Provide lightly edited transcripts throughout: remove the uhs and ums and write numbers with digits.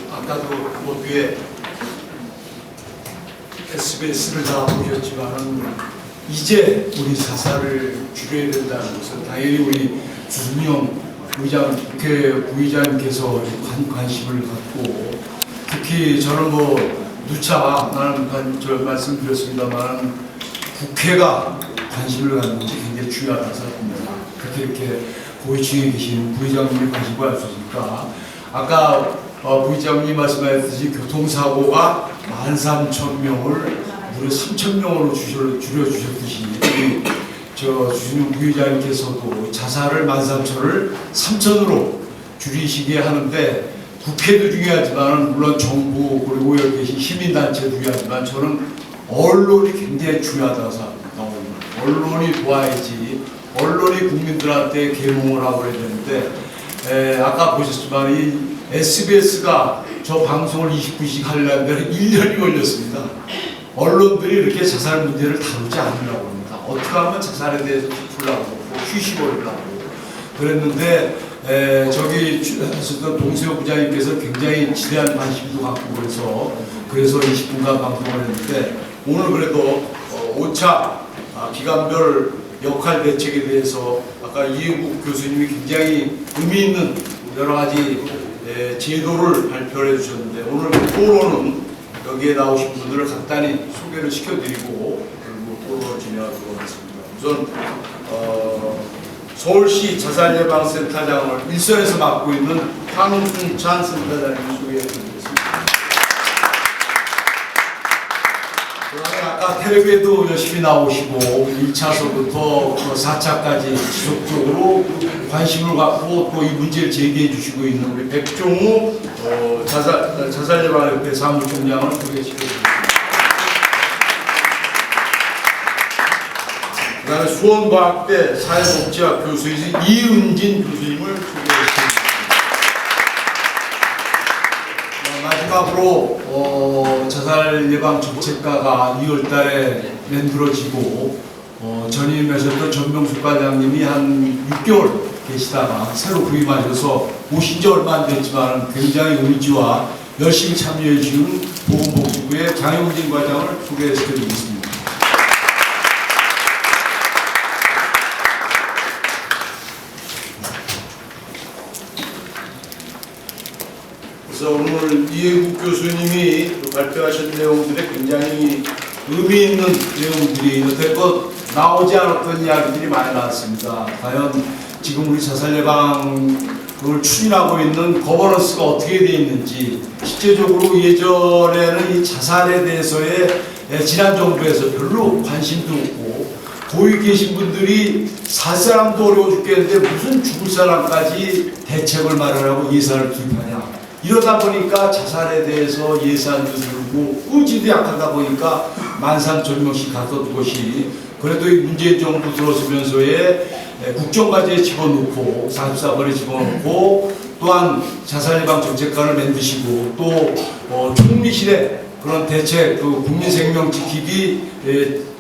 아까도 뒤에 SBS를 다 보셨지만 이제 우리 자살을 줄여야 된다는 것은 당연히 우리 주승용 부의장, 국회 부의장님께서 관심을 갖고, 특히 저는 누차 나는 말씀드렸습니다만 국회가 관심을 갖는 것이 굉장히 중요하다고 생각합니다. 이렇게 고위층에 계신 부의장님이 관심을 갖고 있으니까, 아까 부의장님이 말씀하셨듯이 교통사고가 13,000명을 무려 3,000명으로 줄여주셨듯이 주승용 부의장님께서도 자살을 13,000을 3,000으로 줄이시게 하는데, 국회도 중요하지만 물론 정부 그리고 여기 계신 시민단체도 중요하지만 저는 언론이 굉장히 중요하다고 생각합니다. 언론이 도와야지, 언론이 국민들한테 계몽을 하고 해야 되는데, 아까 보셨지만 이 SBS가 저 방송을 29씩 하려면 1년이 걸렸습니다. 언론들이 이렇게 자살 문제를 다루지 않으려고 합니다. 어떻게 하면 자살에 대해서 풀라고 휴식을 하고 그랬는데, 저기 하셨던 동세호 부장님께서 굉장히 지대한 관심도 갖고 그래서 20분간 방송을 했는데, 오늘 그래도 5차 기간별 역할 대책에 대해서 아까 이은국 교수님이 굉장히 의미 있는 여러 가지 제도를 발표를 해주셨는데, 오늘 토론은 여기에 나오신 분들을 간단히 소개를 시켜드리고 그리고 토론을 진행하도록 하겠습니다. 우선 서울시 자살예방센터장을 일선에서 맡고 있는 황순찬 센터장님 소개해드리겠습니다. 그다음에 아까 텔레비에도 열심히 나오시고 1차서부터 4차까지 지속적으로 관심을 갖고 또 이 문제를 제기해 주시고 있는 우리 백종우 자살예방협회 사무총장을 소개시켜드립니다. 그 다음에 수원과학대 사회복지학 교수이신 이은진 교수님을 소개했습니다. 마지막으로 자살예방정책과가 2월달에 만들어지고 전임하셨던 전병숙 과장님이 한 6개월 계시다가 새로 부임하셔서 오신 지 얼마 안 됐지만 굉장히 의지와 열심히 참여해 주신 보건복지부의 장영진 과장을 소개시켜드리겠습니다. 그래서 오늘 이혜국 교수님이 발표하신 내용들에 굉장히 의미 있는 내용들이 여태껏 나오지 않았던 이야기들이 많이 나왔습니다. 과연 지금 우리 자살 예방을 추진하고 있는 거버넌스가 어떻게 되어 있는지, 실제적으로 예전에는 이 자살에 대해서의 지난 정부에서 별로 관심도 없고, 거기 계신 분들이 살 사람도 어려워 죽겠는데 무슨 죽을 사람까지 대책을 마련하고 예산을 투입하냐. 이러다 보니까 자살에 대해서 예산도 줄고 의지도 약하다 보니까 13,000명씩 갔던 것이, 그래도 이 문재인 정부 들어서면서의 국정과제에 집어넣고 44번에 집어넣고, 또한 자살예방 정책관을 만드시고 또 총리실에 그런 대책, 국민생명 지키기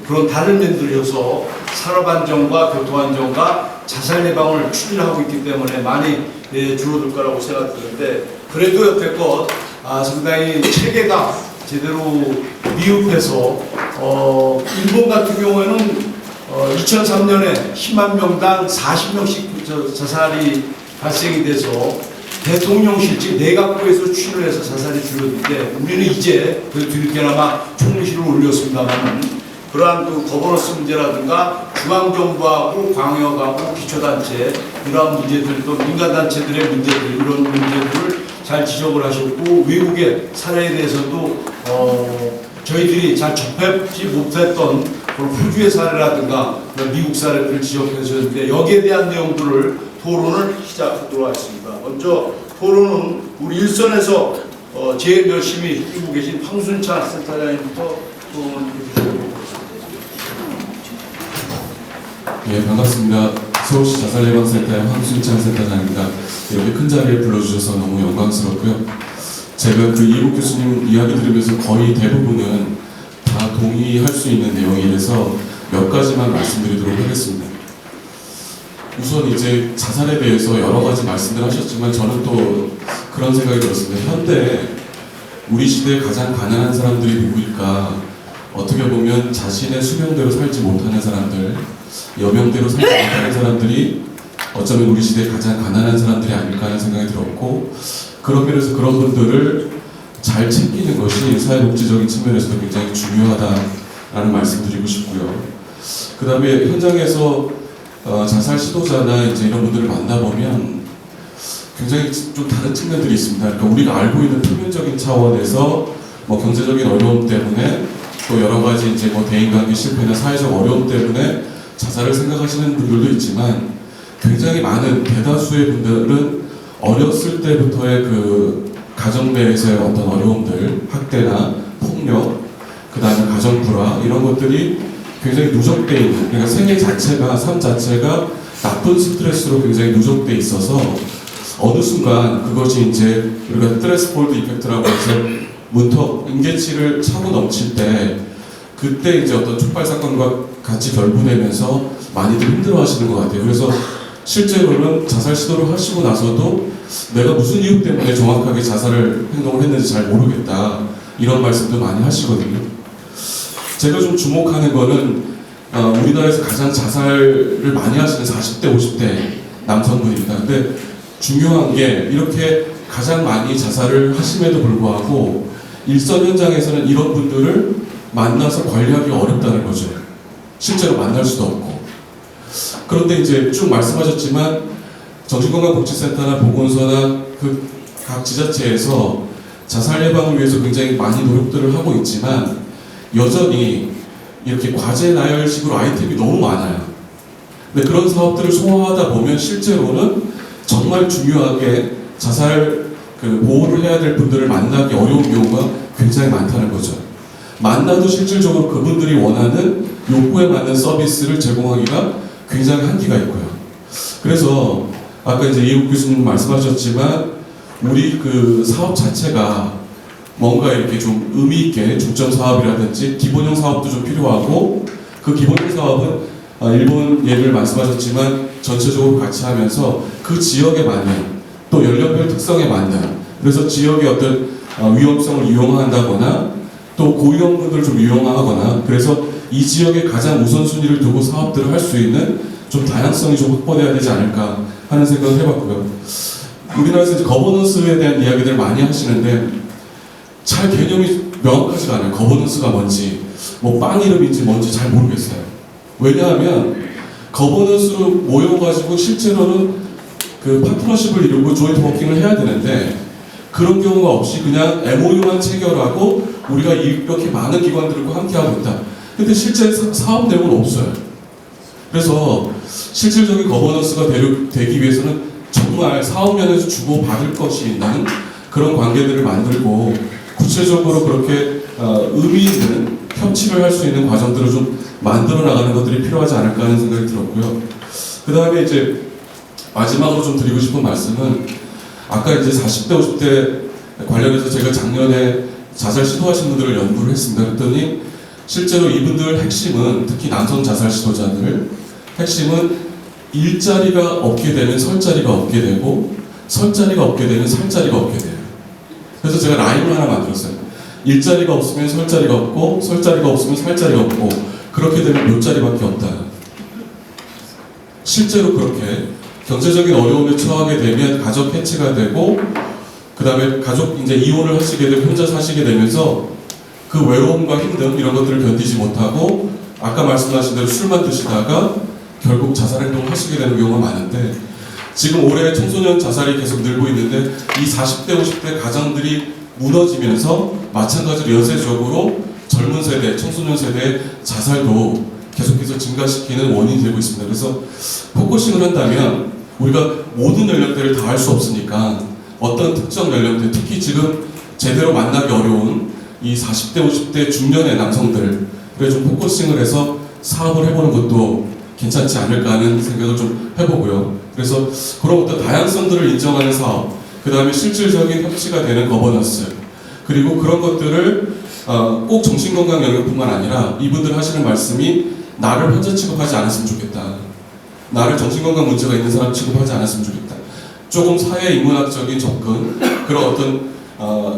그런 단을 만들어서 산업안정과 교통안정과 자살예방을 추진하고 있기 때문에 많이 줄어들 거라고 생각드는데, 그래도 여태껏 상당히 체계가 제대로 미흡해서 일본 같은 경우에는 2003년에 10만 명당 40명씩 자살이 발생이 돼서 대통령실, 즉 내각부에서 추진을 해서 자살이 줄었는데, 우리는 이제 그래도 이렇게나마 총리실을 올렸습니다만, 그러한 또 거버넌스 문제라든가 중앙정부하고 광역하고 기초단체 이러한 문제들, 또 민간단체들의 문제들, 이런 문제들을 잘 지적을 하셨고, 외국의 사례에 대해서도 저희들이 잘 접하지 못했던 호주의 사례라든가 미국 사례들을 지적해 주셨는데, 여기에 대한 내용들을 토론을 시작하도록 하겠습니다. 먼저 토론은 우리 일선에서 제일 열심히 뛰고 계신 황순찬 센터장님부터 토론해 주시겠습니다. 네, 반갑습니다. 서울시 자살예방센터의 황순찬 센터장입니다. 여기 큰 자리에 불러주셔서 너무 영광스럽고요. 제가 그 이국 교수님 이야기 들으면서 거의 대부분은 다 동의할 수 있는 내용이라서 몇 가지만 말씀드리도록 하겠습니다. 우선 이제 자살에 대해서 여러 가지 말씀들 하셨지만, 저는 또 그런 생각이 들었습니다. 현대 우리 시대에 가장 가난한 사람들이 누구일까? 어떻게 보면 자신의 수명대로 살지 못하는 사람들, 여명대로 살지 못하는 사람들이 어쩌면 우리 시대에 가장 가난한 사람들이 아닐까 하는 생각이 들었고, 그런 면에서 그런 분들을 잘 챙기는 것이 사회복지적인 측면에서도 굉장히 중요하다라는 말씀 드리고 싶고요. 그 다음에 현장에서 자살 시도자나 이제 이런 분들을 만나보면 굉장히 좀 다른 측면들이 있습니다. 그러니까 우리가 알고 있는 표면적인 차원에서 뭐 경제적인 어려움 때문에 또 여러 가지 이제 뭐 대인관계 실패나 사회적 어려움 때문에 자살을 생각하시는 분들도 있지만, 굉장히 많은 대다수의 분들은 어렸을 때부터의 그 가정 내에서의 어떤 어려움들, 학대나 폭력, 그 다음에 가정 불화 이런 것들이 굉장히 누적돼 있는, 그러니까 생애 자체가, 삶 자체가 나쁜 스트레스로 굉장히 누적돼 있어서 어느 순간 그것이 이제 우리가 스트레스폴드 이펙트라고 해서 문턱, 임계치를 차고 넘칠 때, 그때 이제 어떤 촉발 사건과 같이 결부되면서 많이들 힘들어하시는 것 같아요. 그래서 실제로는 자살 시도를 하시고 나서도 내가 무슨 이유 때문에 정확하게 자살을 행동을 했는지 잘 모르겠다, 이런 말씀도 많이 하시거든요. 제가 좀 주목하는 거는 우리나라에서 가장 자살을 많이 하시는 40대, 50대 남성분입니다. 근데 중요한 게 이렇게 가장 많이 자살을 하심에도 불구하고 일선 현장에서는 이런 분들을 만나서 관리하기 어렵다는 거죠. 실제로 만날 수도 없고. 그런데 이제 쭉 말씀하셨지만 정신건강복지센터나 보건소나 그 각 지자체에서 자살 예방을 위해서 굉장히 많이 노력들을 하고 있지만 여전히 이렇게 과제 나열식으로 아이템이 너무 많아요. 근데 그런 사업들을 소화하다 보면 실제로는 정말 중요하게 자살 보호를 해야 될 분들을 만나기 어려운 경우가 굉장히 많다는 거죠. 만나도 실질적으로 그분들이 원하는 욕구에 맞는 서비스를 제공하기가 굉장히 한계가 있고요. 그래서 아까 이제 이욱 교수님 말씀하셨지만 우리 그 사업 자체가 뭔가 이렇게 좀 의미 있게 중점 사업이라든지 기본형 사업도 좀 필요하고, 그 기본형 사업은 일본 예를 말씀하셨지만 전체적으로 같이 하면서 그 지역에 맞는, 또 연령별 특성에 맞는, 그래서 지역의 어떤 위험성을 이용한다거나 또 고위험군들을 좀 이용하거나, 그래서 이 지역에 가장 우선순위를 두고 사업들을 할 수 있는 좀 다양성이 좀 확보돼야 되지 않을까 하는 생각을 해봤고요. 우리나라에서 이제 거버넌스에 대한 이야기들 많이 하시는데 잘 개념이 명확하지가 않아요. 거버넌스가 뭔지, 뭐 빵 이름인지 뭔지 잘 모르겠어요. 왜냐하면 거버넌스로 모여가지고 실제로는 그 파트너십을 이루고 조인트 워킹을 해야 되는데 그런 경우가 없이 그냥 MOU만 체결하고 우리가 이렇게 많은 기관들과 함께하고 있다. 근데 실제 사업 내용은 없어요. 그래서 실질적인 거버넌스가 되기 위해서는 정말 사업 면에서 주고받을 것이 있는 그런 관계들을 만들고 구체적으로 그렇게 의미 있는 협치를 할 수 있는 과정들을 좀 만들어 나가는 것들이 필요하지 않을까 하는 생각이 들었고요. 그 다음에 이제 마지막으로 좀 드리고 싶은 말씀은, 아까 이제 40대, 50대 관련해서 제가 작년에 자살 시도하신 분들을 연구를 했습니다. 그랬더니 실제로 이분들 핵심은, 특히 남성 자살 시도자들 핵심은 일자리가 없게 되면 설 자리가 없게 되고, 설 자리가 없게 되면 살 자리가 없게 돼요. 그래서 제가 라임을 하나 만들었어요. 일자리가 없으면 설 자리가 없고, 설 자리가 없으면 살 자리가 없고, 그렇게 되면 몇 자리밖에 없다. 실제로 그렇게 경제적인 어려움에 처하게 되면 가족 해체가 되고, 그 다음에 가족 이제 이혼을 하시게 되고 혼자 사시게 되면서 그 외로움과 힘듦 이런 것들을 견디지 못하고 아까 말씀하신 대로 술만 드시다가 결국 자살 행동을 하시게 되는 경우가 많은데, 지금 올해 청소년 자살이 계속 늘고 있는데 이 40대, 50대 가정들이 무너지면서 마찬가지로 연쇄적으로 젊은 세대, 청소년 세대의 자살도 계속해서 증가시키는 원인이 되고 있습니다. 그래서 포커싱을 한다면 우리가 모든 연령대를 다 할 수 없으니까 어떤 특정 연령대, 특히 지금 제대로 만나기 어려운 이 40대, 50대 중년의 남성들을 좀 포커싱을 해서 사업을 해보는 것도 괜찮지 않을까 하는 생각을 좀 해보고요. 그래서 그런 어떤 다양성들을 인정하는 사업, 그 다음에 실질적인 협치가 되는 거버넌스, 그리고 그런 것들을 꼭 정신건강 영역뿐만 아니라 이분들 하시는 말씀이 나를 환자 취급하지 않았으면 좋겠다. 나를 정신건강 문제가 있는 사람 취급하지 않았으면 좋겠다. 조금 사회 인문학적인 접근, 그런 어떤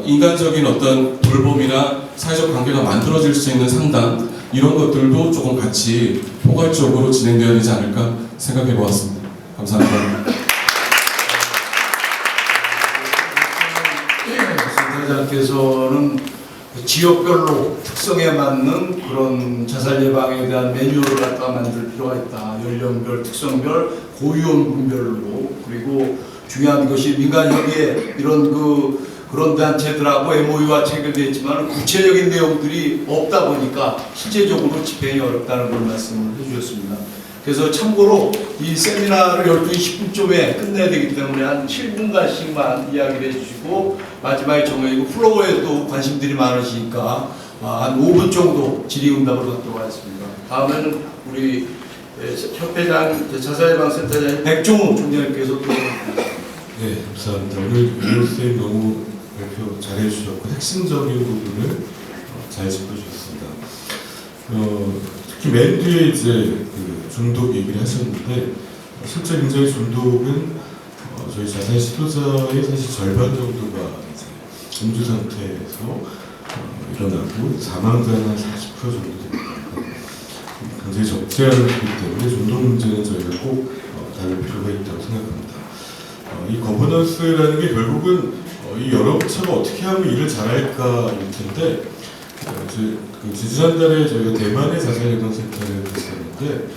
인간적인 어떤 돌봄이나 사회적 관계가 만들어질 수 있는 상담, 이런 것들도 조금 같이 포괄적으로 진행되어야 되지 않을까 생각해 보았습니다. 감사합니다. 센터장께서는 지역별로 특성에 맞는 그런 자살 예방에 대한 매뉴얼을 갖다 만들 필요가 있다. 연령별, 특성별, 고위험군별로. 그리고 중요한 것이 민간협의회 이런 그런 단체들하고 MOU가 체결되어 있지만 구체적인 내용들이 없다 보니까 실제적으로 집행이 어렵다는 걸 말씀을 해주셨습니다. 그래서 참고로 이 세미나를 12시 10분쯤에 끝내야 되기 때문에 한 7분간씩만 이야기를 해주시고 마지막에 정해지고 플로어에도 관심들이 많으시니까 한 5분 정도 질의응답을 갖도록 하겠습니다. 다음에는 우리 협회장, 자살예방센터장 백종훈 총장님께서 또 네, 감사합니다. 오늘 선생님 너무 발표 잘 해주셨고 핵심적인 부분을 잘 짚어주셨습니다. 특히 맨 뒤에 이제 그 중독 얘기를 하셨는데 실제 굉장히 중독은 저희 자살 시도자의 사실 절반 정도가 이제 음주 상태에서 일어나고 사망자는 한 40% 정도 됩니다. 굉장히 적지 않은 거기 때문에 중독 문제는 저희가 꼭 다룰 필요가 있다고 생각합니다. 이 거버넌스라는 게 결국은 이 여러 부처가 어떻게 하면 일을 잘할까일 텐데 지난달에 저희가 대만의 자살예방센터를 갔었는데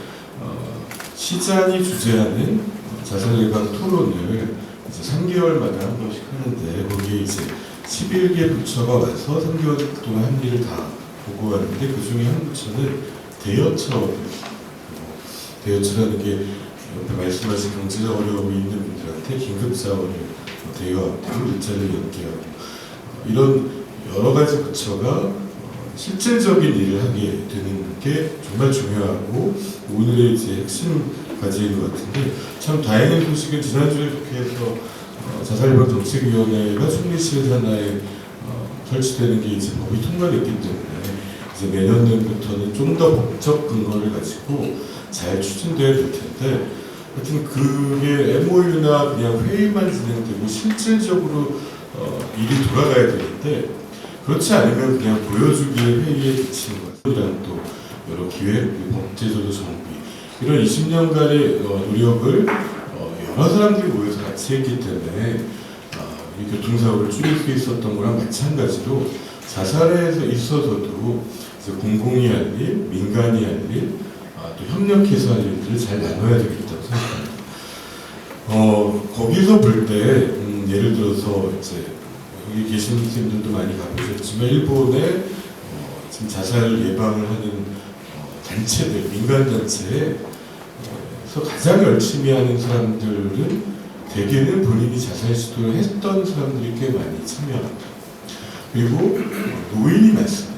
시장이 주재하는 자살예방 토론을 이제 3개월마다 한 번씩 하는데 거기에 이제 11개 부처가 와서 3개월 동안 한 일을 다 보고하는데 그 중에 한 부처는 대여처라는 게 옆에 말씀하신 경제적 어려움이 있는 분들한테 긴급자원을 대여하고 일자를 연계하고 이런 여러 가지 부처가 실질적인 일을 하게 되는 게 정말 중요하고 오늘의 이제 핵심 과제인 것 같은데 참 다행인 소식은 지난주에 국회에서 자살예방정책위원회가 총리실 산하에 설치되는 게 이제 법이 통과됐기 때문에 이제 내년부터는 좀 더 법적 근거를 가지고 잘 추진돼야 될 텐데 하여튼 그게 MOU나 그냥 회의만 진행되고 실질적으로 일이 돌아가야 되는데 그렇지 않으면 그냥 보여주기에 회의에 그치는 것이랑 또 여러 기획, 법제도도 정비 이런 20년간의 노력을 여러 사람들이 모여서 같이 했기 때문에 이 교통사고를 줄일 수 있었던 거랑 마찬가지로 자살에 있어서도 공공이 할 일, 민간이 할 일, 또 협력해서 할 일들을 잘 나눠야 되겠다고 생각합니다. 거기서 볼 때 예를 들어서 이제 여기 계신 선생님들도 많이 가보셨지만 일본의 지금 자살 예방을 하는 단체들, 민간 단체에서 가장 열심히 하는 사람들은 대개는 본인이 자살 시도를 했던 사람들이 꽤 많이 참여합니다. 그리고 노인이 많습니다.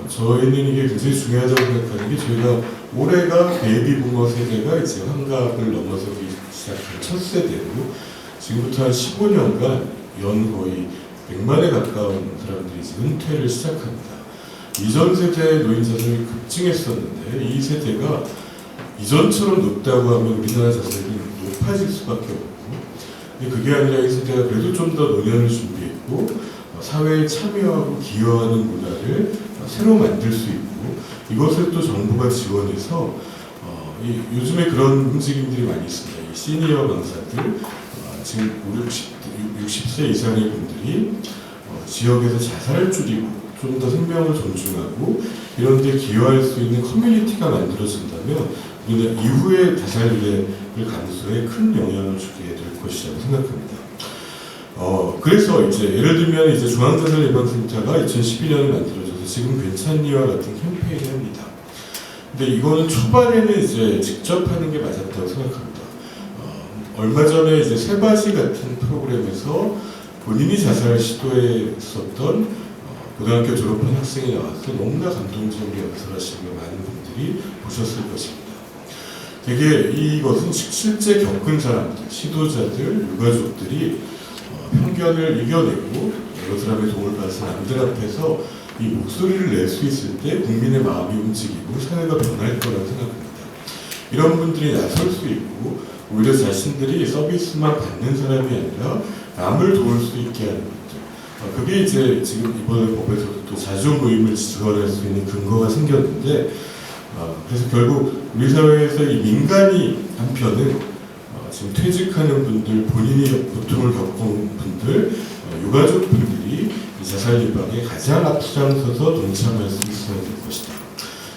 저희는 이게 굉장히 중요하다고 생각하는 게 저희가 올해가 베이비 부머 세대가 이제 환갑을 넘어서기 시작한 첫 세대고 지금부터 한 15년간 연 거의 100만에 가까운 사람들이 이제 은퇴를 시작합니다. 이전 세대의 노인 자살이 급증했었는데 이 세대가 이전처럼 높다고 하면 우리나라 자살이 높아질 수밖에 없고 그게 아니라 이 세대가 그래도 좀 더 노년을 준비했고 사회에 참여하고 기여하는 문화를 새로 만들 수 있고 이것을 또 정부가 지원해서 요즘에 그런 움직임들이 많이 있습니다. 이 시니어 강사들 지금 60세 이상의 분들이 지역에서 자살을 줄이고 좀 더 생명을 존중하고 이런 데 기여할 수 있는 커뮤니티가 만들어진다면 우리는 이후의 자살률의 감소에 큰 영향을 주게 될 것이라고 생각합니다. 그래서 이제 예를 들면 이제 중앙자살예방센터가 2012년에 만들어져서 지금 괜찮니와 같은 캠페인을 합니다. 근데 이거는 초반에는 이제 직접 하는 게 맞았다고 생각합니다. 얼마 전에 이제 새바지 같은 프로그램에서 본인이 자살 시도했었던 고등학교 졸업한 학생이 나와서 너무나 감동적으로 연설하시는 많은 분들이 보셨을 것입니다. 되게 이것은 실제 겪은 사람들, 시도자들, 유가족들이 편견을 이겨내고 여러 사람의 도움을 받아서 남들 앞에서 이 목소리를 낼 수 있을 때 국민의 마음이 움직이고 사회가 변할 거라고 생각합니다. 이런 분들이 나설 수 있고 오히려 자신들이 서비스만 받는 사람이 아니라 남을 도울 수 있게 하는 것들. 그게 이제 지금 이번 법에서도 또 자주 모임을 지원할 수 있는 근거가 생겼는데, 그래서 결국 우리 사회에서 이 민간이 한편은 지금 퇴직하는 분들, 본인이 고통을 겪은 분들, 유가족 분들이 이 자살 예방에 가장 앞장서서 동참할 수 있어야 될 것이다.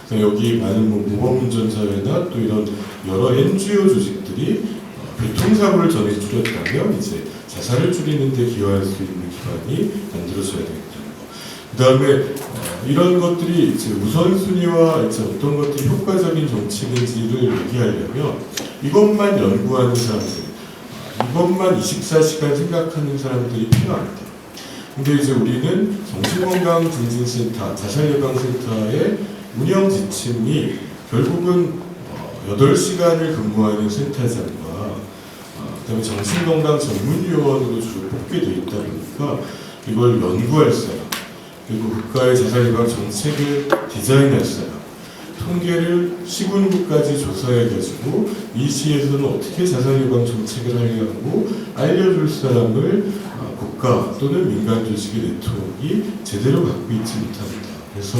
그래서 여기 많은 모범운전사회나 또 이런 여러 NGO 조직들이 교통사고를 전에 줄였다면 이제 자살을 줄이는 데 기여할 수 있는 기반이 만들어져야 되겠다는 거. 그 다음에 이런 것들이 이제 우선순위와 이제 어떤 것들이 효과적인 정책인지를 얘기하려면 이것만 연구하는 사람들, 이것만 24시간 생각하는 사람들이 필요합니다. 근데 이제 우리는 정신건강증진센터, 자살예방센터의 운영 지침이 결국은 8시간을 근무하는 센터장과 그다음에 정신건강 전문위원으로 주로 뽑게 돼 있다 보니까 이걸 연구할 사람, 그리고 국가의 자살예방 정책을 디자인할 사람, 통계를 시군구까지 조사해가지고 이 시에서는 어떻게 자살예방 정책을 하려고 알려줄 사람을 국가 또는 민간 조직의 네트워크가 제대로 갖고 있지 못합니다. 그래서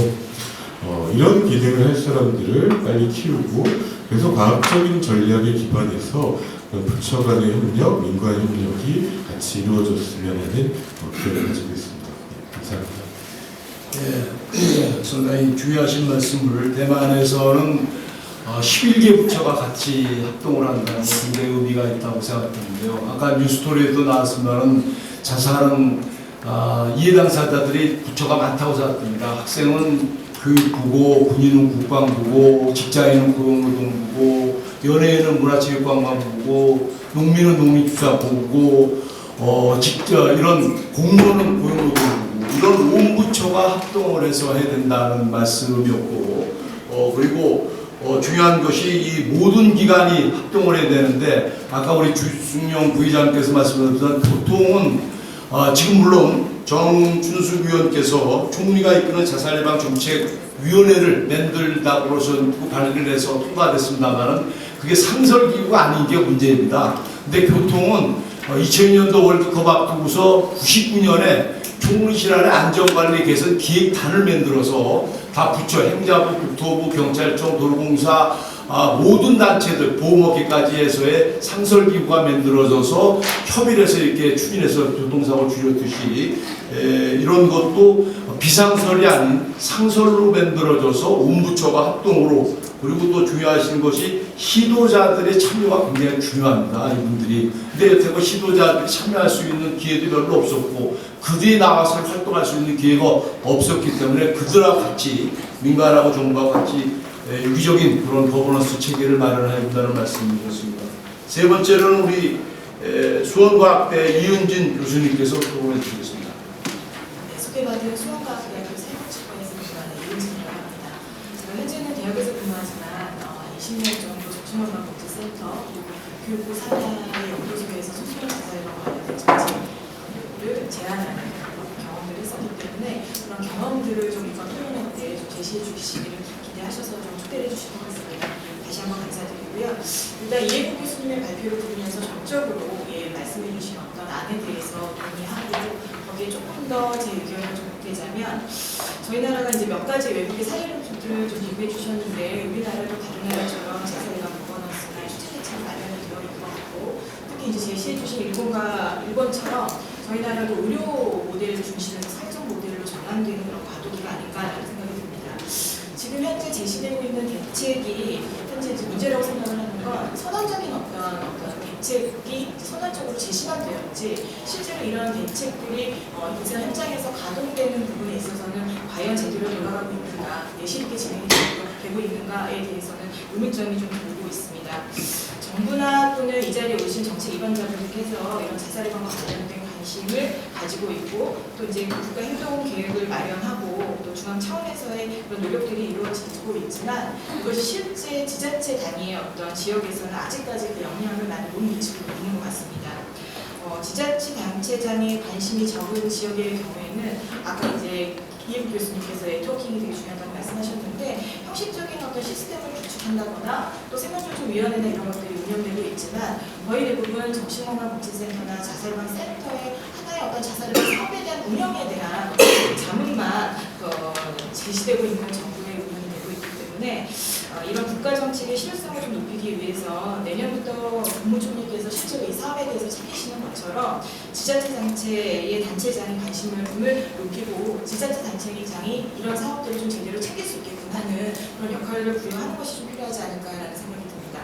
이런 기능을 할 사람들을 빨리 키우고, 그래서 과학적인 전략에 기반해서 부처 간의 협력, 민간 협력이 같이 이루어졌으면 하는 기대를 가지고 있습니다. 감사합니다. 상당히 중요하신 말씀을, 대만에서는 11개 부처가 같이 합동을 한다는 굉장히 의미가 있다고 생각했는데요. 아까 뉴스토리에도 나왔습니다만 자살은 이해 당사자들이 부처가 많다고 생각합니다. 학생은 교육부고, 군인은 국방부고, 직장인은 고용노동부고, 연예인은 문화체육관광부고, 농민은 농민축산부고, 이런 공무원은 고용노동부고, 이런 온 부처가 합동을 해서 해야 된다는 말씀이었고, 그리고 중요한 것이 이 모든 기관이 합동을 해야 되는데, 아까 우리 주승용 부의장께서 말씀하셨던 보통은 지금 물론 정준수 위원께서 총리가 이끄는 자살예방 정책위원회를 만들다고서 발의를 해서 통과됐습니다만은 그게 상설기구가 아닌 게 문제입니다. 근데 교통은 2000년도 월드컵 앞두고서 99년에 총리실 안에 안전관리 개선 기획단을 만들어서 다 부처, 행자부, 국토부, 경찰청, 도로공사, 모든 단체들, 보험업계까지 해서의 상설기구가 만들어져서 협의를 해서 이렇게 추진해서 교통사고를 줄였듯이 이런 것도 비상설이 아닌 상설로 만들어져서 온 부처가 합동으로, 그리고 또 중요하신 것이 시도자들의 참여가 굉장히 중요합니다. 이분들이. 근데 여태껏 시도자들이 참여할 수 있는 기회도 별로 없었고 그들이 나와서 활동할 수 있는 기회가 없었기 때문에 그들하고 같이, 민간하고 정부하고 같이 유기적인 그런 거버넌스 체계를 마련해야 된다는 말씀이었습니다. 세 번째로는 우리 수원과학대 이은진 교수님께서 토론해 주시겠습니다. 네, 소개받은 수원과학대학교 생물치과에서 근무하는 이은진이라고 합니다. 제가 현재는 대학에서 근무하지만 20년 정도 정신건강복지센터 그리고 교육부 산하의 연구소에서 소수령 자살과 관련된 정책을 제안하는 경험들을 했었기 때문에 그런 경험들을 좀 이번 토론회 때 좀 제시해 주시기를 기대하셔서 좀 초대해 주신 것 같습니다. 다시 한번 감사드리고요. 일단 이해국 교수님의 발표를 들으면서 전적으로 말씀해 주신 어떤 안에 대해서 동의하고 거기에 조금 더 제 의견을 좀 보태자면, 저희 나라가 이제 몇 가지 외국의 사례를 좀 얘기해 주셨는데 우리나라도 다른 나라처럼 자살예방 거버넌스나 추진 대책이 마련이 되어 있는 것 같고, 특히 이제 제시해 주신 일본처럼 저희 나라도 의료 모델을 중심으로 사회적 모델로 전환되는 그런 과도기가 아닌가라는 생각이 듭니다. 지금 현재 제시되고 있는 대책이 현재 이제 문제라고 생각을 하는 건 선언적인 어떤 대책이 선언적으로 제시만 되었지 실제로 이런 대책들이 인생 현장에서 가동되는 부분에 있어서는 과연 제대로 돌아가고 있는가, 예시 있게 진행이 되고 있는가에 대해서는 의문점이 좀 들고 있습니다. 정부나 또는 이 자리에 오신 정책 입안자분들께서 이런 자살예방과 관련된 관심을 가지고 있고, 또 이제 국가 행동 계획을 마련하고 또 중앙 차원에서의 그런 노력들이 이루어지고 있지만 이것이 실제 지자체 단위의 어떤 지역에서는 아직까지 그 영향을 많이 못 미치고 있는 것 같습니다. 지자체 단체장의 관심이 적은 지역의 경우에는 아까 이제 이해국 교수님께서 네트워킹이 되게 중요하다고 말씀하셨는데 형식적인 어떤 시스템을 구축한다거나 또 생활조정위원회나 이런 것들이 운영되고 있지만 거의 대부분 정신건강복지센터나 자살예방센터의 하나의 어떤 자살예방 사업에 대한 운영에 대한 자문만 제시되고 있는 정부의 운영이 되고 있기 때문에 이런 국가 정책의 실효성을 좀 높이기 위해서 내년부터 국무총리께서 실제로 이 사업에 대해서 챙기시는 것처럼 지자체단체의 단체장이 관심을 높이고 지자체단체장이 이런 사업들을 좀 제대로 챙길 수 있게끔 하는 그런 역할을 부여하는 것이 좀 필요하지 않을까라는 생각이 듭니다.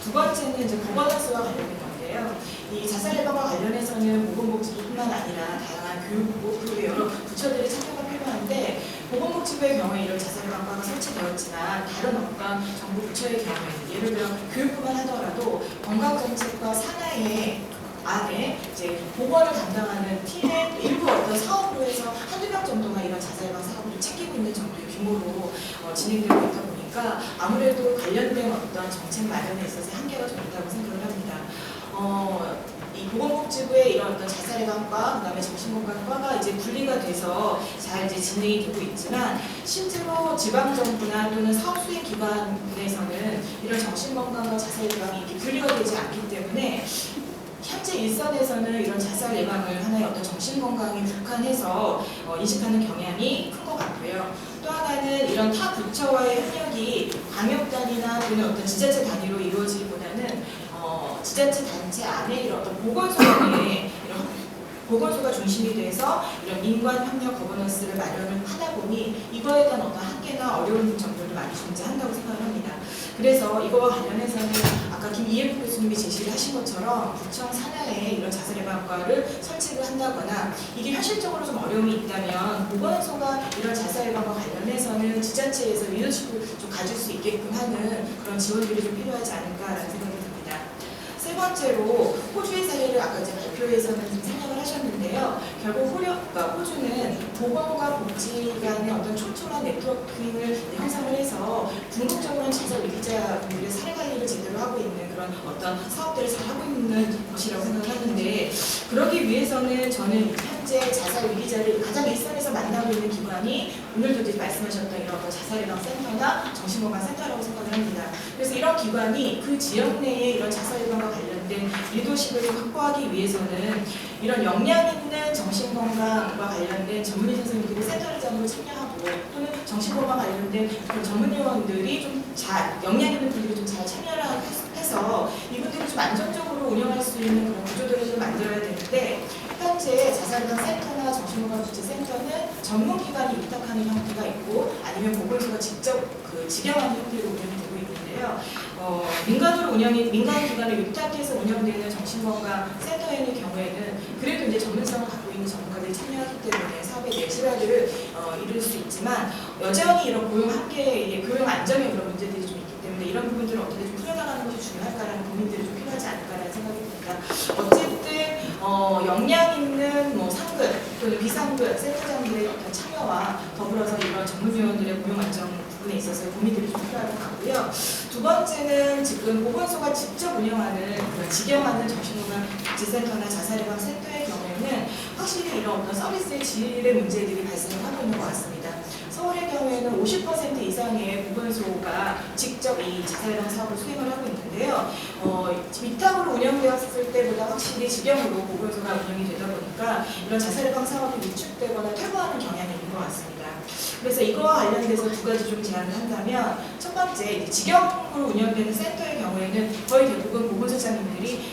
두 번째는 이제 거버넌스와 관련된 건데요. 이 자살 예방과 관련해서는 보건복지부뿐만 아니라 다양한 교육부 그리고 여러 부처들의 참여가 필요한데 보건복지부의 경우에 이런 자살 예방과가 설치되었지만 다른 어떤 정부 부처의 경우에는 예를 들어 교육부만 하더라도 건강정책과 산하의 안에 이제 보건을 담당하는 팀의 일부 어떤 사업으로 해서 한두 명 정도가 이런 자살 예방 사업을 챙기고 있는 정도의 규모로 진행되고 있다 보니까 아무래도 관련된 어떤 정책 마련에 있어서 한계가 좀 있다고 생각을 합니다. 이 보건복지부의 이런 어떤 자살 예방과 그다음에 정신건강과가 이제 분리가 돼서 잘 이제 진행이 되고 있지만 실제로 지방 정부나 또는 사업 수행 기관에서는 이런 정신건강과 자살 예방이 이렇게 분리가 되지 않기 때문에 현재 일선에서는 이런 자살 예방을 하나의 어떤 정신건강에 국한해서 인식하는 경향이 큰 것 같고요. 또 하나는 이런 타 부처와의 협력이 광역 단위나 또는 어떤 지자체 단위로 이루어지기보다는 지자체 단체 안에 이런 어떤 보건소가 중심이 돼서 이런 민관 협력 거버넌스를 마련을 하다 보니 이거에 대한 어떤 한계나 어려운 점들도 많이 존재한다고 생각을 합니다. 그래서 이거와 관련해서는 아까 김이해부 교수님이 제시를 하신 것처럼 구청 산하에 이런 자살 예방과를 설치를 한다거나 이게 현실적으로 좀 어려움이 있다면 보건소가 이런 자살 예방과 관련해서는 지자체에서 리더십을 좀 가질 수 있게끔 하는 그런 지원들이 좀 필요하지 않을까라는 생각이 듭니다. 세 번째로 호주의 사례를 아까 이제 발표에서는 좀 설명을 하셨는데요. 결국 호주는 보건과 복지 간의 어떤 촘촘한 네트워킹을 형성을 해서 궁극적으로는 자살 위기자분들의 사례 관리를 제대로 하고 있는 그런 어떤 사업들을 잘 하고 있는 것이라고 생각하는데 그러기 위해서는 저는 현재 자살 위기자를 가장 일선에서 만나고 있는 기관이 오늘도 이제 말씀하셨던 이런 자살 예방 센터나 정신건강 센터라고 생각을 합니다. 그래서 이런 기관이 그 지역 내에 이런 자살 예방과 관련된 리더십을 확보하기 위해서는 이런 역량 있는 정신건강과 관련된 전문의 선생님들이 센터장으로 참여하고 또는 정신건강 관련된 그런 전문 요원들이 좀 역량 있는 분들이 좀 잘 참여를 해서 이분들이 좀 안정적으로 운영할 수 있는 그런 구조들을 좀 만들어야 되는데 현재 자살예방 센터나 정신건강복지센터는 전문기관이 위탁하는 형태가 있고 아니면 보건소가 직접 직영하는 형태로 운영이 되고 있는데요. 민간 기관을 위탁해서 운영되는 정신건강센터의 경우에는 그래도 이제 전문성을 갖고 있는 전문가들이 참여하기 때문에 사업의 내실화를 이룰 수 있지만 여전히 이런 고용 한계, 교육 안정의 그런 문제들이 좀 있기 때문에 이런 부분들을 어떻게 좀 풀어나가는 것이 중요할까라는 고민들이 좀 필요하지 않을까라는 생각이 듭니다. 어쨌든 역량 있는 상급 또는 비상급 센터장들의 어떤 참여와 더불어서 이런 전문요원들의 고용 안정 부분에 있어서 고민들이 좀 필요할 것 같고요. 두 번째는 지금 보건소가 직접 운영하는 직영하는 정신건강복지센터나 자살예방센터의 경우에는 확실히 이런 어떤 서비스의 질의 문제들이 발생하고 있는 것 같습니다. 서울의 경우에는 50% 이상의 보건소가 직접 이 자살예방 사업을 수행을 하고 있는데요. 위탁으로 운영되었을 때보다 확실히 직영으로 보건소가 운영이 되다 보니까 이런 자살예방 사업이 위축되거나 퇴보하는 경향이 있는 것 같습니다. 그래서 이거와 관련돼서 두 가지 좀 제안을 한다면 첫 번째, 직영으로 운영되는 센터의 경우에는 거의 대부분 보건소장님들이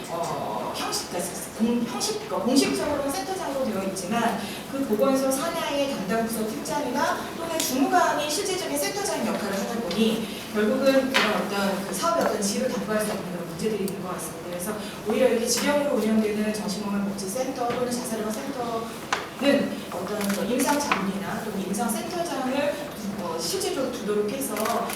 공식적으로는 센터장으로 되어 있지만 그 보건소 산하의 담당 부서 팀장이나 또는 주무관이 실제적인 센터장의 역할을 하다 보니 결국은 그런 어떤 사업의 어떤 질을 담보할 수 없는 그런 문제들이 있는 것 같습니다. 그래서 오히려 이렇게 직영으로 운영되는 정신건강복지센터 또는 자살예방 센터는 어떤 임상자문이나 또는 임상센터장을 실질적으로 두도록 해서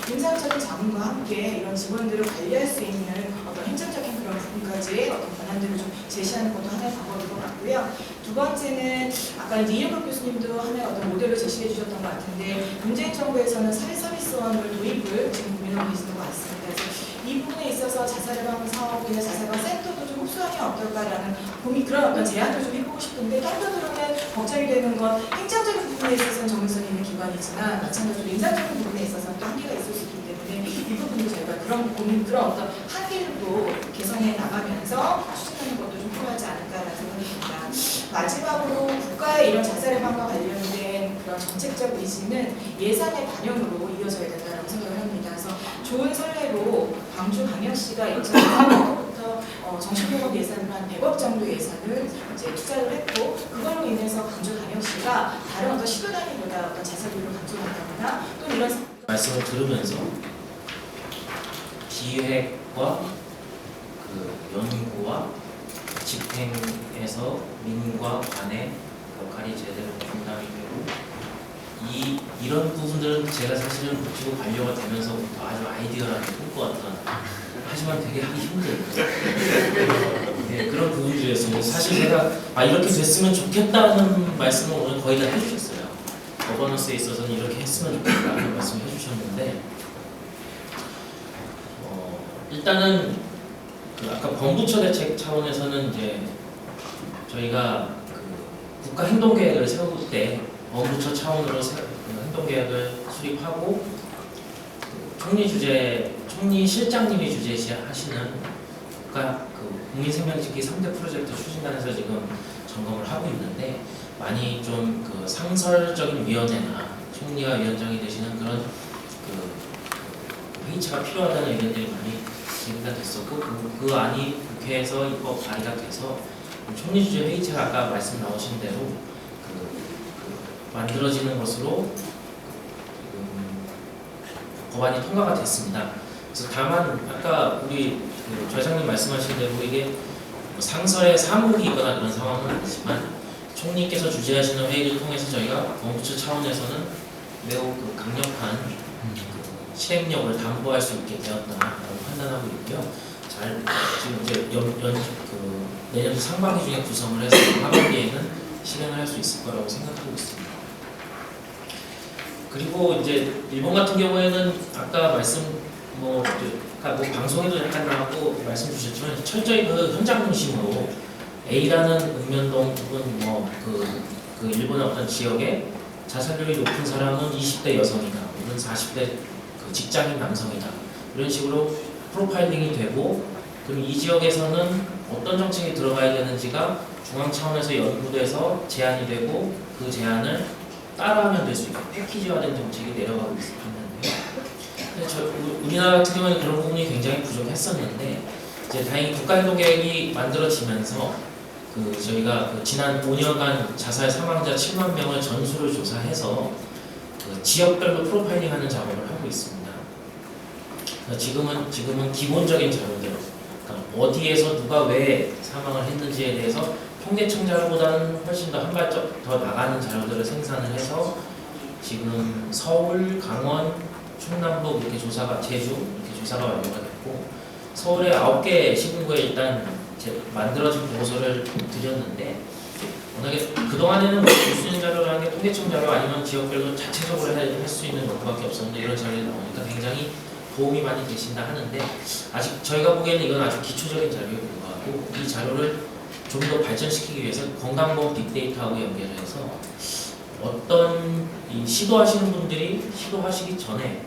임상적인 자문과 함께 이런 직원들을 관리할 수 있는 어떤 행정적인 그런 부분까지의 어떤 권한들을 좀 제시하는 것도 하나의 방법인 것 같고요. 두 번째는 아까 이제 이해부 교수님도 하나의 어떤 모델을 제시해 주셨던 것 같은데 문재인 정부에서는 사회 서비스원을 도입을 지금 고민하고 계시는 것 같습니다. 그래서 이 부분에 있어서 자살예방 사업이나 자살예방 센터도 좀 흡수하면 어떨까라는 그런 어떤 제안도 좀 해보고 싶은데 한편으로는 걱정이 되는 건 행정적인 부분에 있어서는 전문성이 있는 기관이지만 마찬가지로 인사적인 부분에 있어서 또 한계가 있을 수 있기 때문에 이 부분도 저희가 그런 고민, 그런 어떤 한계를 또 개선해 나가면서 추진하는 것도 좀 필요하지 않을까라는 생각이 듭니다. 마지막으로 국가의 이런 자살 예방과 관련된 그런 정책적 의지는 예산의 반영으로 이어져야 된다고 생각을 합니다. 그래서 좋은 선례로 광주광역시가 2004년부터 정신병원 예산으로 한 100억 정도 예산을 이제 투자를 했고, 그걸로 인해서 광주광역시가 다른 어떤 시도 단위보다 어떤 자살률을 감소한다거나 또 이런 말씀을 들으면서 기획과 그 연구와 집행에서 민과 관의 역할이 제대로 분담이 되고 이런 부분들은 제가 사실은 복지부 관료가 되면서부터 아주 아이디어라는 꿈꿔왔던, 하지만 되게 하기 힘든 네, 그런 부분들이었어요. 사실 제가 이렇게 됐으면 좋겠다는 말씀을 오늘 거의 다 해주셨어요. 거버넌스에 있어서는 이렇게 했으면 좋겠다는 말씀을 해주셨는데, 일단은 그 아까 범부처 대책 차원에서는 이제 저희가 그 국가 행동 계획을 세울 때 범부처 차원으로 행동 계획을 수립하고 총리 실장님이 주재하시는 국가 그 국민생명지키 3대 프로젝트 추진단에서 지금 점검을 하고 있는데, 많이 좀 그 상설적인 위원회나 총리가 위원장이 되시는 그런 그 회의체가 필요하다는 의견들이 많이 제기가 됐었고, 그 안이 국회에서 입법 발의가 돼서 총리 주재 회의체가 아까 말씀 나오신 대로 만들어지는 것으로 법안이 통과가 됐습니다. 그래서 다만 아까 우리 조 회장님 말씀하신 대로 이게 상설의 사무국이 있거나 그런 상황은 아니지만 총리께서 주재하시는 회의를 통해서 저희가 법무처 차원에서는 매우 강력한 실행력을 담보할 수 있게 되었다라고 판단하고 있고요. 잘 지금 이제 내년 상반기 중에 구성을 해서 하반기에는 실행을 할 수 있을 거라고 생각하고 있습니다. 그리고 이제 일본 같은 경우에는 아까 방송에도 약간 나왔고 말씀 주셨지만 철저히 그 현장 중심으로 A라는 읍면동 혹은 그 일본의 어떤 지역에 자살률이 높은 사람은 20대 여성이다, 혹은 40대 그 직장인 남성이다, 이런 식으로 프로파일링이 되고, 그럼 이 지역에서는 어떤 정책이 들어가야 되는지가 중앙 차원에서 연구돼서 제안이 되고, 그 제안을 따라하면 될 수 있게 패키지화된 정책이 내려가고 있었는데요. 우리나라 같은 경우는 그런 부분이 굉장히 부족했었는데, 이제 다행히 국가행동계획이 만들어지면서 저희가 지난 5년간 자살 사망자 7만 명을 전수를 조사해서 지역별로 프로파일링하는 작업을 하고 있습니다. 지금은 기본적인 자료들, 그러니까 어디에서 누가 왜 사망을 했는지에 대해서 통계청 자료보다는 훨씬 더 한 발짝 더 나가는 자료들을 생산을 해서 지금 서울, 강원, 충남도 이렇게 조사가, 제주 이렇게 조사가 완료가 됐고, 서울에 9개 시군구에 일단 만들어진 보고서를 드렸는데, 워낙에 그동안에는 볼 수 있는 자료라는 게 통계청 자료 아니면 지역별로 자체적으로 할 수 있는 것밖에 없었는데, 이런 자료가 나오니까 굉장히 도움이 많이 되신다 하는데, 아직 저희가 보기에는 이건 아주 기초적인 자료에 불과하고, 이 자료를 좀 더 발전시키기 위해서 건강보험 빅데이터하고 연결해서 어떤 시도하시는 분들이 시도하시기 전에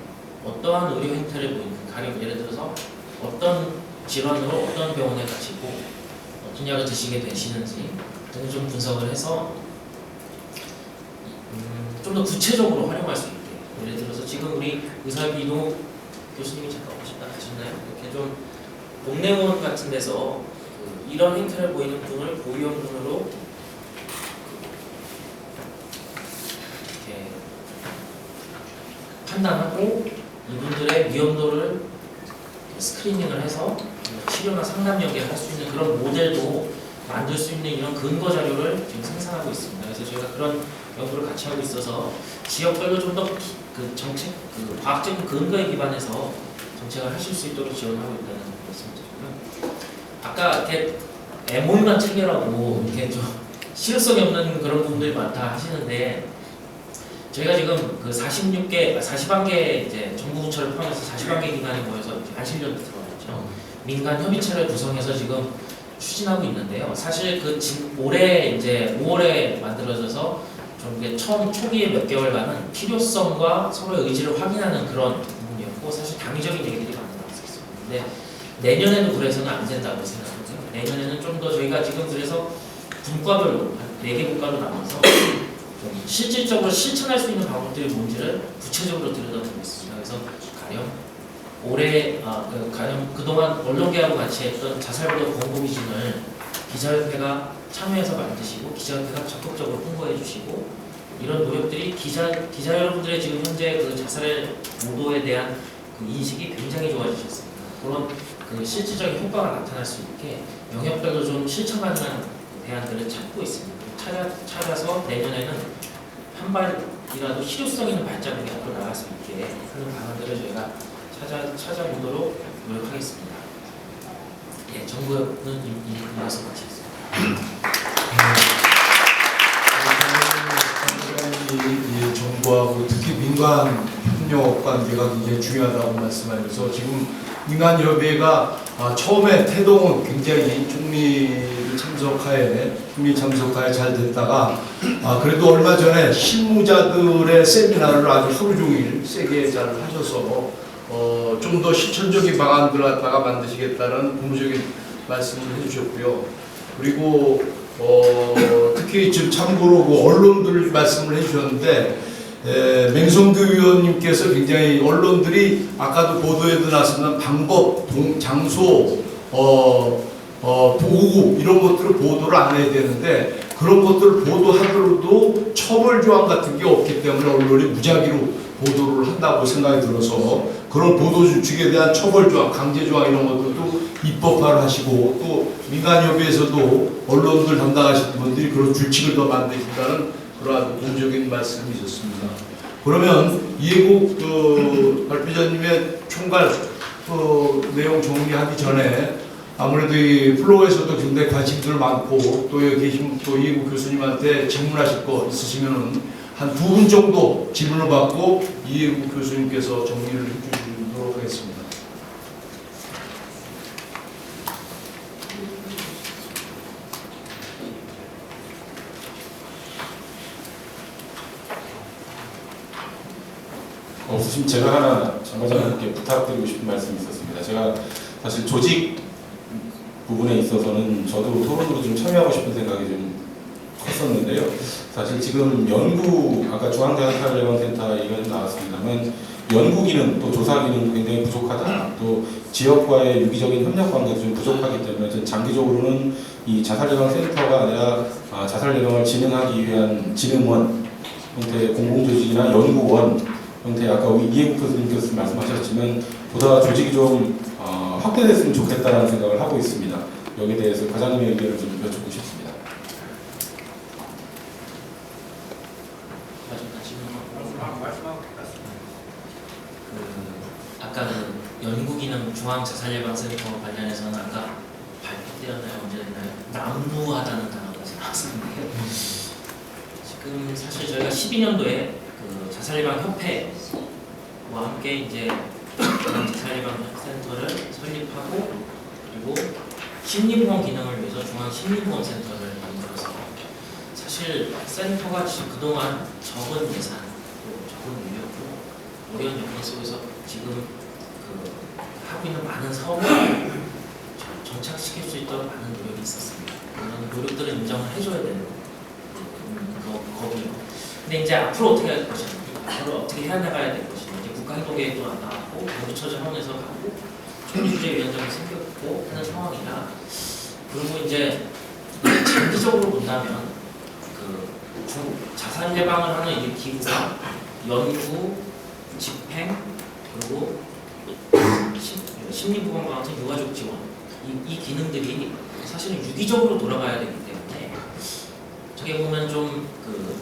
어떠한 의료 행태를 보이는, 가령 예를 들어서 어떤 질환으로 어떤 병원에 가시고 어떤 약을 드시게 되시는지 등을 좀 분석을 해서 좀 더 구체적으로 활용할 수 있게, 예를 들어서 지금 우리 의사협회 이동욱 교수님이 잠깐 오셨다 하셨나요? 이렇게 좀 동네원 같은 데서 이런 행태를 보이는 분을 고위험군으로 이렇게 판단하고 이분들의 위험도를 스크리닝을 해서 치료나 상담 연계할 수 있는 그런 모델도 만들 수 있는 이런 근거 자료를 지금 생산하고 있습니다. 그래서 저희가 그런 연구를 같이 하고 있어서 지역별로 좀 더 정책, 과학적인 근거에 기반해서 정책을 하실 수 있도록 지원하고 있다는 말씀드리고요. 아까 이렇게 MOU만 체결하고 이렇게 좀 실효성이 없는 그런 부분들이 많다 하시는데, 저희가 지금 41개 이제 정부 부처를 포함해서 41개 기관이 모여서 안실련도 들어갔죠. 민간 협의체를 구성해서 지금 추진하고 있는데요. 사실 올해 이제 5월에 만들어져서 좀 이게 처음 초기에 몇 개월간은 필요성과 서로의 의지를 확인하는 그런 부분이었고 사실 당위적인 얘기들이 많이 나왔었어요. 근데 내년에도 그래서는 안 된다고 생각합니다. 내년에는 좀 더 저희가 지금 그래서 분과별로 한 4개 분과로 나눠서 좀 실질적으로 실천할 수 있는 방법들이 뭔지를 구체적으로 들여다보고 있습니다. 그래서 가령 올해 가령 그동안 언론계하고 같이 했던 자살보도 공고 기준을 기자협회가 참여해서 만드시고 기자협회가 적극적으로 홍보해 주시고 이런 노력들이 기자 여러분들의 지금 현재 그 자살의 보도에 대한 그 인식이 굉장히 좋아지셨습니다. 그런 그 실질적인 효과가 나타날 수 있게 영역별로 좀 실천 가능한 대안들을 찾고 있습니다. 찾아서 내년에는 한 발이라도 실효성 있는 발자국이 앞으로 나갈 수 있게 하는 방안들을 저희가 찾아보도록 노력하겠습니다. 예, 정부는 이어서 마치겠습니다. 이 정부하고 특히 민간 협력 관계가 굉장히 중요하다고 말씀하셔서 지금 민간협의회가 처음에 태동은 굉장히 총리 참석하에 잘 됐다가 그래도 얼마 전에 실무자들의 세미나를 아주 하루 종일 세게 잘 하셔서 좀 더 실천적인 방안들을 갖다가 만드시겠다는 고무적인 말씀을 해주셨고요. 그리고 특히 지금 참고로 그 언론들 말씀을 해주셨는데 맹성규 의원님께서 굉장히 언론들이 아까도 보도에도 나왔지만 방법, 장소, 도구 이런 것들을 보도를 안 해야 되는데 그런 것들을 보도하더라도 처벌 조항 같은 게 없기 때문에 언론이 무작위로 보도를 한다고 생각이 들어서 그런 보도 주축에 대한 처벌 조항, 강제 조항 이런 것들도 입법화를 하시고 또 민간협의회에서도 언론들 담당하시는 분들이 그런 규칙을 더 만드신다는 그러한 공적인 말씀이 있었습니다. 그러면 이해국 발표자님의 총괄 내용 정리하기 전에 아무래도 이 플로어에서도 굉장히 관심들 많고 또 여기 계신 또 이해국 교수님한테 질문하실 거 있으시면은 한 2분 정도 질문을 받고 이해국 교수님께서 정리를 해주시도록 하겠습니다. 없으시면 제가 하나 장관장님께 부탁드리고 싶은 말씀이 있었습니다. 제가 사실 조직 부분에 있어서는 저도 토론으로 좀 참여하고 싶은 생각이 좀 컸었는데요. 사실 지금 연구, 아까 중앙자살예방센터 얘기가 좀 나왔습니다만 연구 기능 또 조사 기능 굉장히 부족하다. 또 지역과의 유기적인 협력 관계도 좀 부족하기 때문에 전 장기적으로는 이 자살예방센터가 아니라 자살예방을 진행하기 위한 진흥원 형태의 공공조직이나 연구원 형태 아까 우리 이해국 교수님께서 말씀하셨지만 보다 조직이 좀 확대됐으면 좋겠다는 생각을 하고 있습니다. 여기에 대해서 과장님의 의견을 좀 여쭙고 싶습니다. 아까 그 연구기능 중앙자살예방센터 관련해서는 아까 발표 때였나요? 언제 됐나요? 난무하다는 단어가 나왔었는데 지금 사실 저희가 12년도에 그 자살예방협회와 함께 이제 자살예방센터를 설립하고 그리고 심리보험 기능을 위해서 중앙심리보험센터를 만들어서 사실 센터가 지금 그동안 적은 예산 또 적은 인력으로 어려운 여건 속에서 지금 그 하고 있는 많은 사업을 정착시킬 수 있도록 많은 노력이 있었습니다. 그런 노력들을 인정을 해줘야 되는 거기요. 근데 이제 앞으로 어떻게 할 것인지, 앞으로 어떻게 해나가야 될 것인지, 이제 국가행동계획도 나왔고, 정부처 차원에서 가고, 총리주재위원장이 생겼고 하는 상황이라, 그리고 이제 장기적으로 본다면 그 자살 예방을 하는 이 기구가 연구, 집행, 그리고 심리보험 같은 유가족 지원 이 기능들이 사실은 유기적으로 돌아가야 되기 때문에 어떻게 보면 좀 그런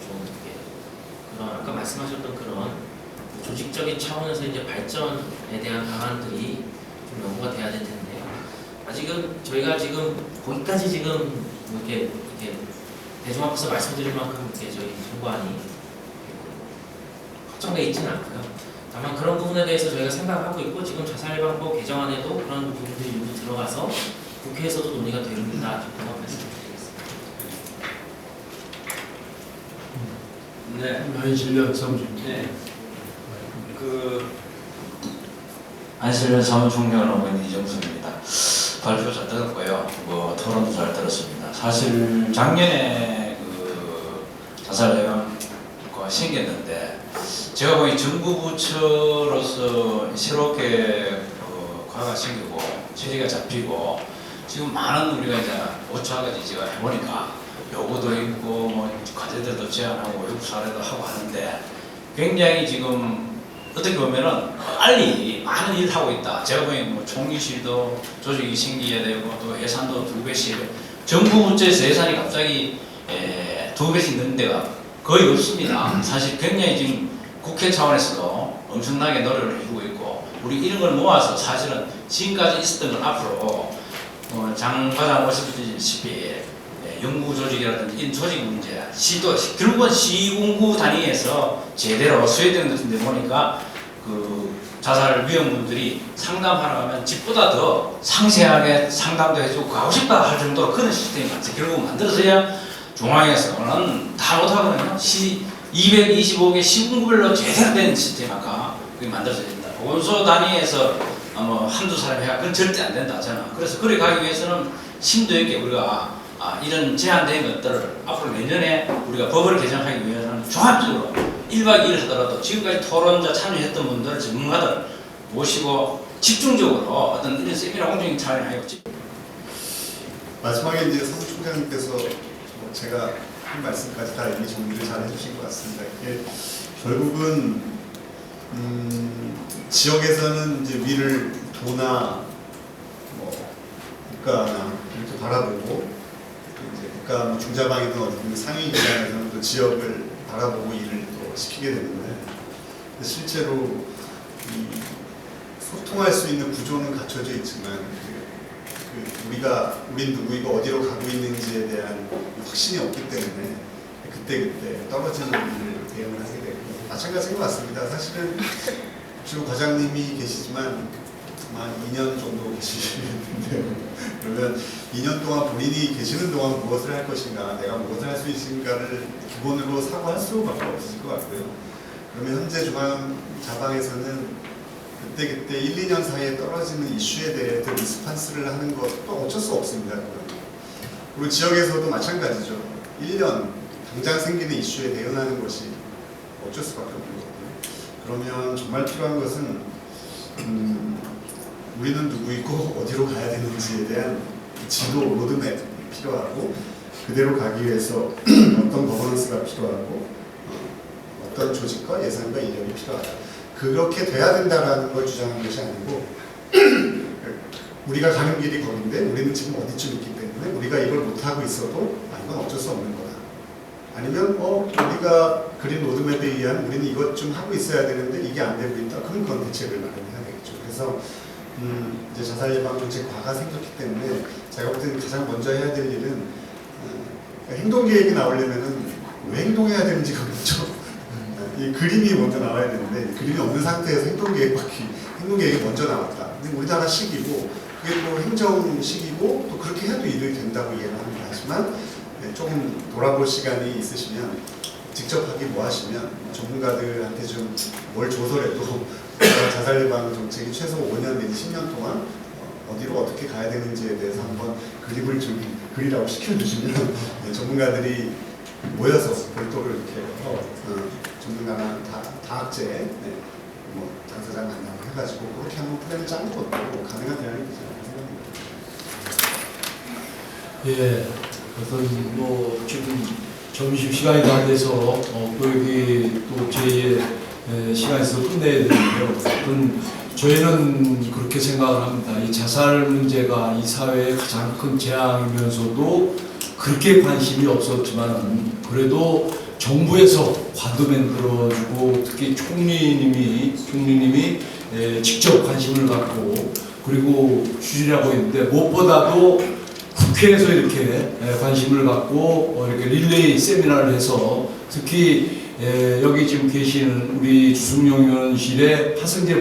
아까 말씀하셨던 그런 조직적인 차원에서 이제 발전에 대한 방안들이 좀 연구가 돼야 될 텐데 아직은 저희가 지금 거기까지 지금 이렇게 대중 앞에서 말씀드릴 만큼 이렇게 저희 정부안이 확정돼 있지는 않고요. 다만 그런 부분에 대해서 저희가 생각하고 있고 지금 자살예방법 개정안에도 그런 부분들이 일부 들어가서 국회에서도 논의가 됩니다. 말씀드리겠습니다. 네. 안실련 사무총. 네. 안실련 사무총장을 하고 있는 이정수입니다. 발표 잘 들었고요. 토론도 잘 들었습니다. 사실 작년에 자살 예방과 생겼는데 제가 보니 정부 부처로서 새롭게 과가 생기고 체제가 잡히고 지금 많은 우리가 이제 5차까지 제가 해보니까 요구도 있고 뭐 과제들도 제안하고 외국 사례도 하고 하는데 굉장히 지금 어떻게 보면은 빨리 많은 일을 하고 있다. 제가 보니 뭐 총리실도 조직이 생겨야 되고 또 예산도 2배씩 정부 부처에서 예산이 갑자기 2배씩 넣는 데가 거의 없습니다. 사실 굉장히 지금 국회 차원에서도 엄청나게 노력을 해주고 있고 우리 이런 걸 모아서 사실은 지금까지 있었던 걸 앞으로 장 과장 오셨다시피 연구 조직이라든지 이런 조직 문제, 시도 결국은 시군구 단위에서 제대로 스웨덴 같은 데 보니까 자살 위험군들이 상담하러 가면 집보다 더 상세하게 상담도 해주고 가고 싶다 할 정도로 그런 시스템이 결국 만들어져야 중앙에서는 다 못하거든요. 225개 시군구별로 제대로 된 시스템 아까 그게 만들어져야 된다. 보건소 단위에서 뭐 한두 사람이 해야 그건 절대 안 된다 저는. 그래서 그래 가기 위해서는 심도 있게 우리가 이런 제한된 것들을 앞으로 내년에 우리가 법을 개정하기 위해서는 종합적으로 1박 2일 하더라도 지금까지 토론자 참여했던 분들 전문가들 모시고 집중적으로 어떤 이런 세미나 공정인 차원을 하고 마지막에 이제 사무총장님께서 제가 한 말씀까지 다 이미 정리를 잘 해주신 것 같습니다. 이게 결국은 지역에서는 이제 위를 도나 뭐 국가나 이렇게 바라보고 이제 국가 뭐 중자방이든 어디든 상위 기관에서는 또 지역을 바라보고 일을 또 시키게 되는데 실제로 이 소통할 수 있는 구조는 갖춰져 있지만 우린 누구이고 어디로 가고 있는지에 대한 확신이 없기 때문에 그때그때 떨어지는 일을 대응을 하게 되고 마찬가지인 것 같습니다. 사실은 지금 과장님이 계시지만 한 2년 정도 계시는데요. 그러면 2년 동안 본인이 계시는 동안 무엇을 할 것인가, 내가 무엇을 할 수 있을까를 기본으로 사고할 수밖에 없을 것 같고요. 그러면 현재 중앙자방에서는 그때 1, 2년 사이에 떨어지는 이슈에 대해 리스판스를 하는 것도 어쩔 수 없습니다. 그리고 지역에서도 마찬가지죠. 1년 당장 생기는 이슈에 대응하는 것이 어쩔 수밖에 없는 거거든요. 그러면 정말 필요한 것은 우리는 누구이고 어디로 가야 되는지에 대한 지도, 로드맵이 필요하고 그대로 가기 위해서 어떤 거버넌스가 필요하고 어떤 조직과 예산과 인력이 필요하다. 그렇게 돼야 된다라는 걸 주장한 것이 아니고 우리가 가는 길이 거긴데 우리는 지금 어디쯤 있기 때문에 우리가 이걸 못하고 있어도 이건 어쩔 수 없는 거다. 아니면 우리가 그린 로드맵에 의한 우리는 이것 좀 하고 있어야 되는데 이게 안 되고 있다. 그럼 그건 대책을 마련해야 되겠죠. 그래서 이제 자살 예방 정책과가 생겼기 때문에 제가 볼 때는 가장 먼저 해야 될 일은 행동 계획이 나오려면은 왜 행동해야 되는지가 먼저 이 그림이 먼저 나와야 되는데 그림이 없는 상태에서 행동 계획이 먼저 나왔다. 근데 우리나라 시기고 그게 또 행정 시기고 또 그렇게 해도 일이 된다고 이해를 합니다. 하지만 조금 돌아볼 시간이 있으시면 직접 하기 뭐 하시면 전문가들한테 좀 뭘 조서라도 자살 예방 정책이 최소 5년 내지 10년 동안 어디로 어떻게 가야 되는지에 대해서 한번 그림을 좀 그리라고 시켜주시면 전문가들이 모여서 별도로 이렇게 전문가나 다학제 뭐 당사자 만나고 해가지고 그렇게 한번 플랜을 짜는 것도 가능한 대안이지 않나 생각합니다. 예, 그래서 뭐 지금 점심 시간이 다 돼서 또 여기 또 제 시간에서 끝내야 되는데요. 저희는 그렇게 생각을 합니다. 이 자살 문제가 이 사회의 가장 큰 재앙이면서도 그렇게 관심이 없었지만 그래도 정부에서 과도 만들어주고 특히 총리님이 직접 관심을 갖고 그리고 추진하고 있는데 무엇보다도 국회에서 이렇게 관심을 갖고 이렇게 릴레이 세미나를 해서 특히 여기 지금 계시는 우리 주승용 의원실의 하승재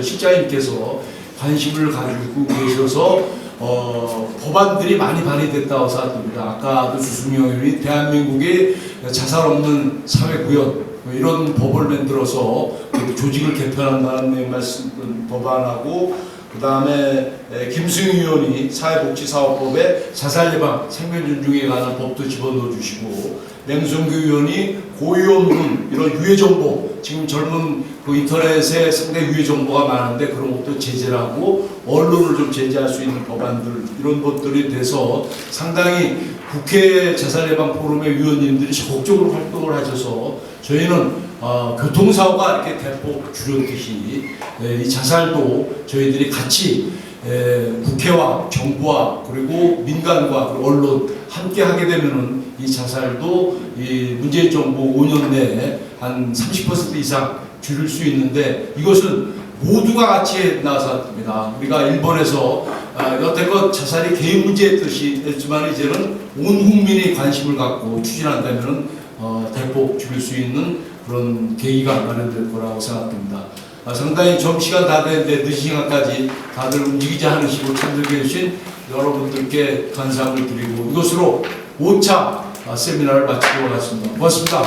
실장님께서 관심을 가지고 계셔서 법안들이 많이 발의됐다고 생각합니다. 아까도 주승용 의원이 대한민국의 자살 없는 사회구현 이런 법을 만들어서 조직을 개편한다는 내용 말씀 법안하고, 그 다음에 김승희 의원이 사회복지사업법에 자살 예방, 생명 존중에 관한 법도 집어넣어 주시고, 맹성규 의원이 고위험군 이런 유해 정보, 지금 젊은 그 인터넷에 상당히 유해 정보가 많은데 그런 것도 제재를 하고 언론을 좀 제재할 수 있는 법안들, 이런 것들이 돼서 상당히 국회 자살 예방 포럼의 위원님들이 적극적으로 활동을 하셔서 저희는 교통사고가 이렇게 대폭 줄었듯이 이 자살도 저희들이 같이 국회와 정부와 그리고 민간과 그리고 언론 함께 하게 되면은 이 자살도 이 문재인 정부 5년 내에 한 30% 이상 줄일 수 있는데, 이것은 모두가 같이 나섰습니다. 우리가 일본에서 여태껏 자살이 개인 문제였지만 이제는 온 국민이 관심을 갖고 추진한다면 대폭 줄일 수 있는 그런 계기가 마련될 거라고 생각됩니다. 상당히 점심시간 다 됐는데 늦은 시간까지 다들 움직이자 하는 식으로 참석해 주신 여러분들께 감사를 드리고 이것으로 5차 세미나를 마치도록 하겠습니다. 고맙습니다.